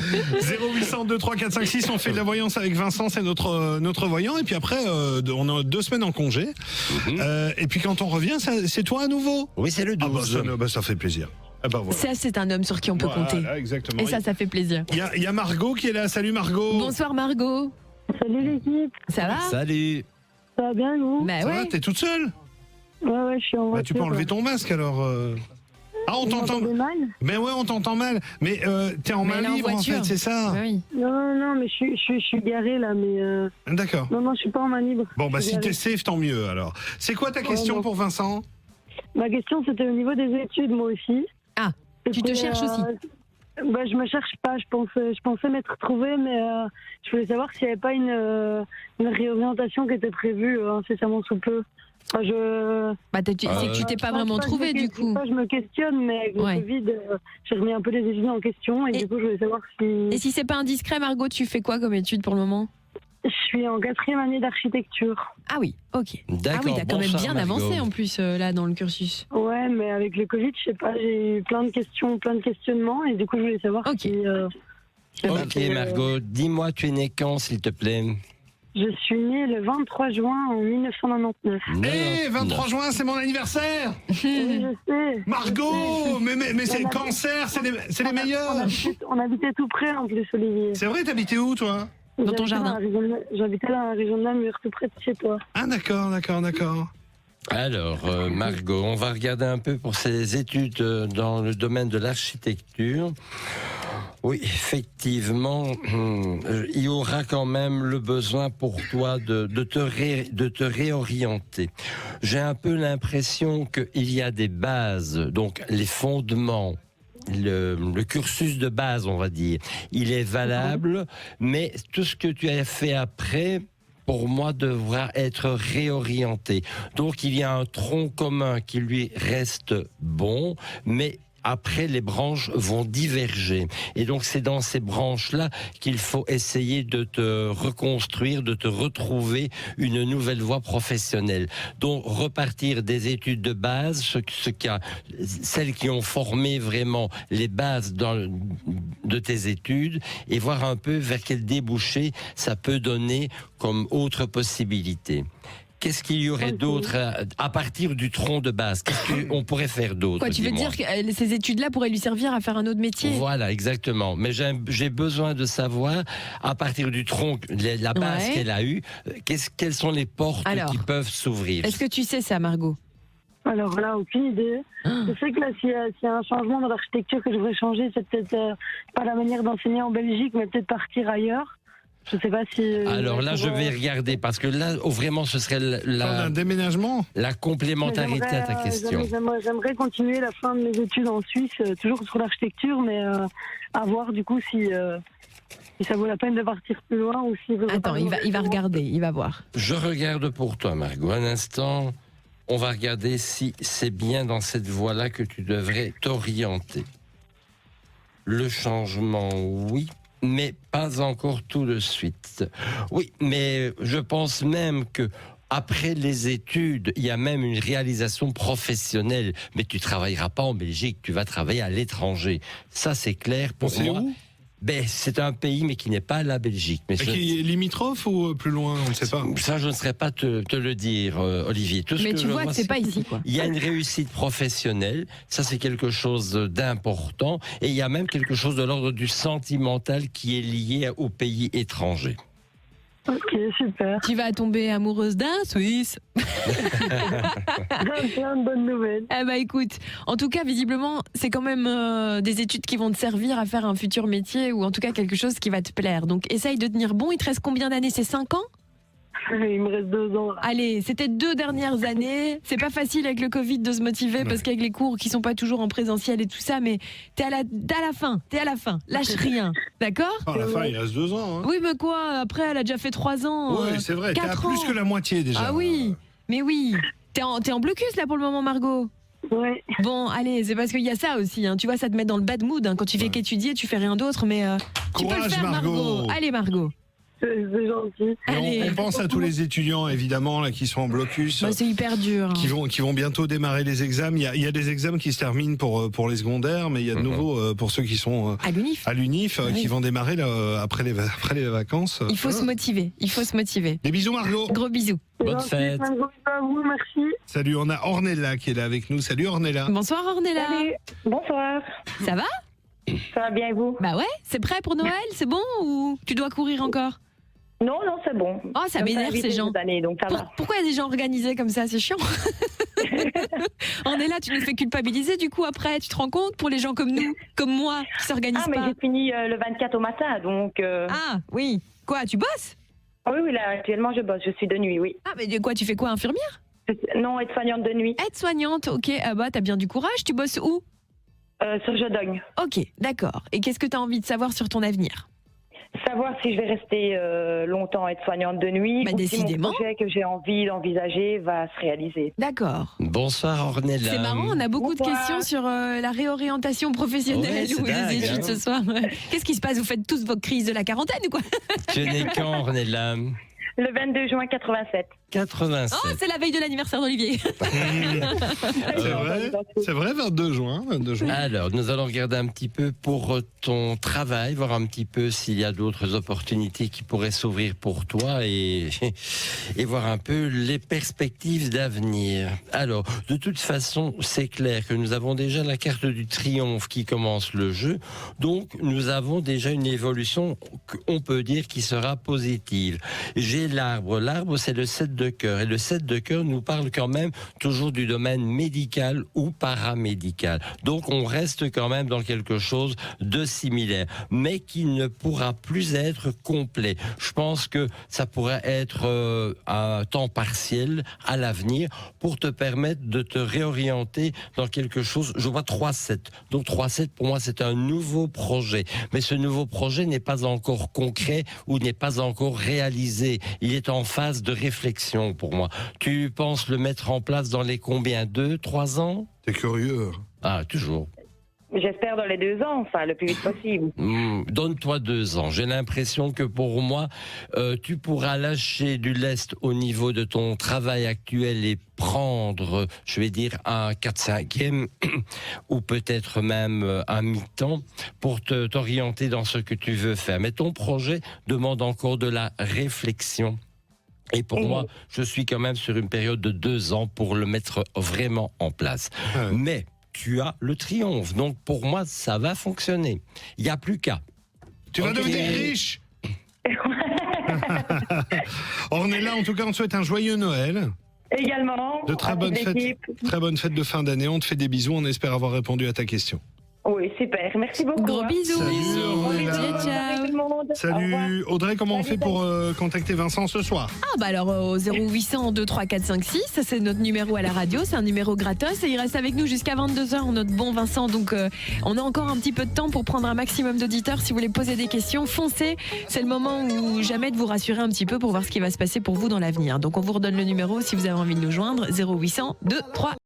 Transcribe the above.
0800 2 3 4 5 6, on fait de la voyance avec Vincent, c'est notre voyant. Et puis après, on a 2 semaines en congé. Et puis quand on revient, c'est toi à nouveau. Oui, c'est le 12. Ça fait plaisir. Voilà. Ça, c'est un homme sur qui on peut compter. Exactement. Et ça fait plaisir. Il y a Margot qui est là. Salut Margot. Bonsoir Margot. Salut l'équipe. Ça va? Salut. Ça va bien, vous? Bah Ça ouais. va, t'es toute seule? Ouais, je suis en voiture. Tu peux enlever ton masque alors. Ah, on t'entend mal? Mais ouais, on t'entend mal. Mais t'es en main libre en fait, c'est ça? Oui. Non, mais je suis garée là, mais... D'accord. Non, je suis pas en main libre. Bon, bah si t'es safe, tant mieux alors. C'est quoi ta question pour Vincent? Ma question, c'était au niveau des études, moi aussi. Ah, tu te cherches aussi? Bah, je me cherche pas, je pensais m'être trouvée, mais je voulais savoir s'il n'y avait pas une réorientation qui était prévue incessamment sous peu. Enfin, c'est que tu t'es pas vraiment trouvé du coup. Je me questionne, mais avec le Covid, j'ai remis un peu les études en question et du coup, je voulais savoir si... Et si c'est pas indiscret, Margot, tu fais quoi comme études pour le moment? Je suis en 4e année d'architecture. Ah oui, ok. D'accord. Ah oui, t'as quand même bien Margot. avancé en plus là dans le cursus. Ouais, mais avec le Covid, je sais pas, j'ai eu plein de questions, plein de questionnements et du coup, je voulais savoir si... Ok Margot, dis-moi, tu es née quand s'il te plaît? Je suis née le 23 juin en 1999. 23 juin, c'est mon anniversaire. Oui, je sais. Margot, mais c'est le cancer, c'est les meilleurs. On habitait tout près en plus, Olivier. C'est vrai, t'habitais où toi? Dans ton jardin. J'habitais dans la région de Namur, tout près de chez toi. Ah d'accord. Alors, Margot, on va regarder un peu pour ces études dans le domaine de l'architecture. Oui, effectivement, il y aura quand même le besoin pour toi de te réorienter. J'ai un peu l'impression qu'il y a des bases, donc les fondements, le cursus de base, on va dire, il est valable, mais tout ce que tu as fait après, pour moi, devra être réorienté. Donc, il y a un tronc commun qui lui reste bon, mais après, les branches vont diverger. Et donc, c'est dans ces branches-là qu'il faut essayer de te reconstruire, de te retrouver une nouvelle voie professionnelle. Donc, repartir des études de base, celles qui ont formé vraiment les bases de tes études, et voir un peu vers quel débouché ça peut donner comme autre possibilité. Qu'est-ce qu'il y aurait d'autre à partir du tronc de base? Qu'est-ce qu'on pourrait faire d'autre? Quoi, tu veux dire que ces études-là pourraient lui servir à faire un autre métier? Voilà, exactement. Mais j'ai besoin de savoir, à partir du tronc, la base qu'elle a eue, quelles sont les portes qui peuvent s'ouvrir? Est-ce que tu sais ça, Margot? Alors là, aucune idée. Je sais que là, s'il y a un changement dans l'architecture que je voudrais changer, c'est peut-être pas la manière d'enseigner en Belgique, mais peut-être partir ailleurs. Je sais pas si... Alors là, je vais regarder, parce que là, vraiment, ce serait un déménagement, la complémentarité à ta question. J'aimerais continuer la fin de mes études en Suisse, toujours sur l'architecture, mais à voir du coup si ça vaut la peine de partir plus loin ou si... Attends, il va regarder, il va voir. Je regarde pour toi, Margot. Un instant, on va regarder si c'est bien dans cette voie-là que tu devrais t'orienter. Le changement, oui. Mais pas encore tout de suite. Oui, mais je pense même que après les études, il y a même une réalisation professionnelle. Mais tu travailleras pas en Belgique, tu vas travailler à l'étranger. Ça, c'est clair pour moi. Où? C'est un pays, mais qui n'est pas la Belgique. Mais qui est limitrophe ou plus loin, on ne sait pas. Ça, je ne saurais pas te le dire, Olivier. Mais tu vois que c'est pas ici, quoi. Il y a une réussite professionnelle, ça c'est quelque chose d'important, et il y a même quelque chose de l'ordre du sentimental qui est lié au pays étranger. Ok, super. Tu vas tomber amoureuse d'un Suisse. C'est une bonne nouvelle. Eh ben écoute, en tout cas, visiblement, c'est quand même des études qui vont te servir à faire un futur métier ou en tout cas quelque chose qui va te plaire. Donc essaye de tenir bon. Il te reste combien d'années? C'est 5 ans? Il me reste 2 ans. Allez, c'était 2 dernières années. C'est pas facile avec le Covid de se motiver parce qu'avec les cours qui sont pas toujours en présentiel et tout ça, mais t'es à la fin. Lâche rien, d'accord? À la fin, il reste 2 ans. Hein. Oui, mais quoi? Après, elle a déjà fait 3 ans. Oui, c'est vrai. T'es à 4 ans. plus que la moitié déjà. Ah oui, mais oui. T'es en blocus là pour le moment, Margot? Ouais. Bon, allez, c'est parce qu'il y a ça aussi. Hein. Tu vois, ça te met dans le bad mood. Hein. Quand tu fais qu'étudier, tu fais rien d'autre, mais tu peux le Courage, faire, Margot. Margot. Allez, Margot. C'est gentil. Allez. On pense à tous les étudiants, évidemment, là, qui sont en blocus. Bah, c'est hyper dur. Qui vont bientôt démarrer les examens. Il y a des examens qui se terminent pour les secondaires, mais il y a de nouveau pour ceux qui sont À l'UNIF. à l'UNIF Oui. qui vont démarrer là, après les vacances. Il faut se motiver. Il faut se motiver. Des bisous Margot. Gros bisous. C'est Bonne gentil, fête. plein de gros bisous à vous, merci. Salut, on a Ornella qui est là avec nous. Salut Ornella. Bonsoir Ornella. Salut, bonsoir. Ça va? Ça va bien et vous? Bah ouais, c'est prêt pour Noël? C'est bon ou tu dois courir encore? Non, c'est bon. Oh, ça m'énerve ces gens. Cette année, donc ça va. Pourquoi il y a des gens organisés comme ça? C'est chiant. On est là, tu nous fais culpabiliser du coup après. Tu te rends compte pour les gens comme nous, comme moi, qui s'organisent Ah, mais pas? j'ai fini le 24 au matin, donc... Ah oui. Quoi, tu bosses? Oui, là, actuellement, je bosse. Je suis de nuit, oui. Ah mais de quoi, tu fais quoi, infirmière? Non, aide-soignante de nuit, Aide-soignante, ok. Ah bah t'as bien du courage. Tu bosses où? sur Jodogne. Ok, d'accord. Et qu'est-ce que tu as envie de savoir sur ton avenir? Savoir si je vais rester longtemps aide-soignante de nuit Bah, ou si décidément. mon projet que j'ai envie d'envisager va se réaliser. D'accord. Bonsoir Ornella. C'est marrant, on a beaucoup de Bonsoir. questions sur la réorientation professionnelle Ouais, c'est ou les dingue, études hein. ce soir. Qu'est-ce qui se passe? Vous faites tous vos crises de la quarantaine ou quoi? Tu es né quand Ornella? Le 22 juin 87. 87. Oh, c'est la veille de l'anniversaire d'Olivier. C'est vrai, 22 juin. 22 juin. Alors, nous allons regarder un petit peu pour ton travail, voir un petit peu s'il y a d'autres opportunités qui pourraient s'ouvrir pour toi et voir un peu les perspectives d'avenir. Alors, de toute façon, c'est clair que nous avons déjà la carte du triomphe qui commence le jeu. Donc, nous avons déjà une évolution qu'on peut dire qui sera positive. J'ai l'arbre. L'arbre, c'est le 7 de cœur. Et le 7 de cœur nous parle quand même toujours du domaine médical ou paramédical. Donc on reste quand même dans quelque chose de similaire, mais qui ne pourra plus être complet. Je pense que ça pourrait être à temps partiel à l'avenir pour te permettre de te réorienter dans quelque chose. Je vois 3-7. Donc 3-7 pour moi c'est un nouveau projet. Mais ce nouveau projet n'est pas encore concret ou n'est pas encore réalisé. Il est en phase de réflexion pour moi. Tu penses le mettre en place dans les combien? 2-3 ans? T'es curieux. Ah, toujours. J'espère dans les 2 ans, enfin, le plus vite possible. Donne-toi 2 ans. J'ai l'impression que pour moi, tu pourras lâcher du lest au niveau de ton travail actuel et prendre, je vais dire, un 4/5e ou peut-être même un mi-temps pour t'orienter dans ce que tu veux faire. Mais ton projet demande encore de la réflexion. Et pour moi, je suis quand même sur une période de 2 ans pour le mettre vraiment en place. Ouais. Mais tu as le triomphe. Donc pour moi, ça va fonctionner. Il n'y a plus qu'à. Tu vas Ok. devenir riche. Ornella, en tout cas, on te souhaite un joyeux Noël. Également, De très à bonnes toute fêtes. l'équipe. Très bonne fête de fin d'année. On te fait des bisous. On espère avoir répondu à ta question. Oui, super. Merci beaucoup. Gros bisous. Salut, Ornella. Ciao. Tout le monde. Au revoir. Salut Audrey, comment on fait pour contacter Vincent ce soir? Ah bah alors au 0800 23 456, ça c'est notre numéro à la radio, c'est un numéro gratos et il reste avec nous jusqu'à 22h notre bon Vincent, donc on a encore un petit peu de temps pour prendre un maximum d'auditeurs. Si vous voulez poser des questions, foncez, c'est le moment ou jamais de vous rassurer un petit peu pour voir ce qui va se passer pour vous dans l'avenir. Donc on vous redonne le numéro si vous avez envie de nous joindre, 0800 23